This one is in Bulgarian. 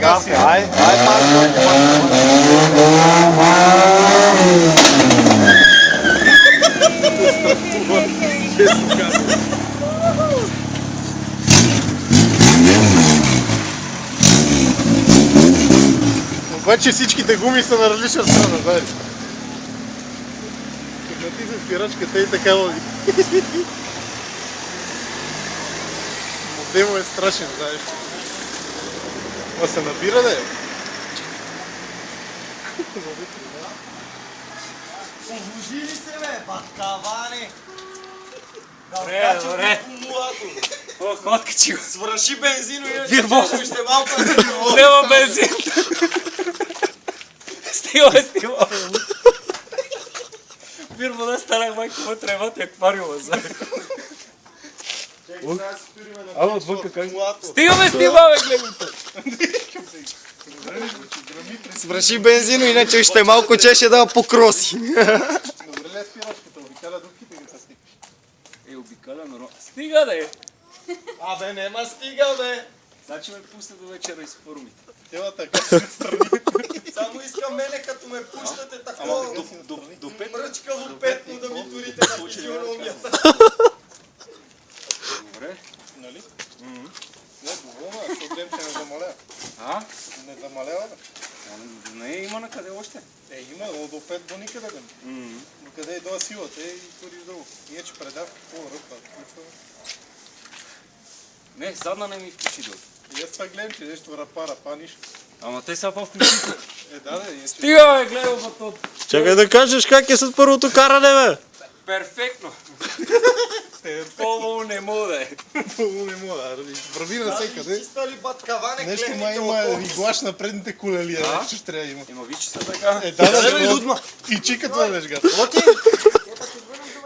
гаси. Ай, пас. Обаче всичките гуми са на различна страна, знаеш. Като натисна спирачката и така лови. Модемо е страшен, знаеш. Ма се набира, да е. Повложи ли се, бе, баткаване? Добре. О, ходка че го. Свърши бензино и Вирбо. ще малко да се говори. Нема бензин. Стига. Вирбо да станах майко вътре, вътре аквариума. Ама отвънка как? Стига, гледайте. Свърши бензино, иначе ще малко чеше да покроси. Добре ли е спирачката? Обикаля дупките ги се стикаш. Обикаля нормално. Стига да е. Абе, нема стига, бе. Значи ме пусне до вечера из формите. Телата как се страни. Само искам мене, като ме пущате такова До пет. мръчкаво петно да ми турите на физиономията. Добре. Нали? Не, доволна, защото гледам, че не замалява. А? Не замалява, бе. Не, има на къде още. Има, но до 5 до никъде, бе. До къде е доа силата и туриш друго. Иначе предавка, какво ръка, включва. Не, задна не ми включи долу. И аз това гледам, че нещо рапа, нищо. Ама те са по-включителни. Да, иначе... Стига, бе, гледай батон. Чакай да кажеш как е с първото каране, бе. Перфектно. По-лово не мога да е. Много не мога, върви навсекъде. Чиста ли баткаване, Нещо май гледайте има от иглаш на предните колели, нещо ще трябва да има. Има виж, че са така. Да, и чика това, виж, гад. Оти!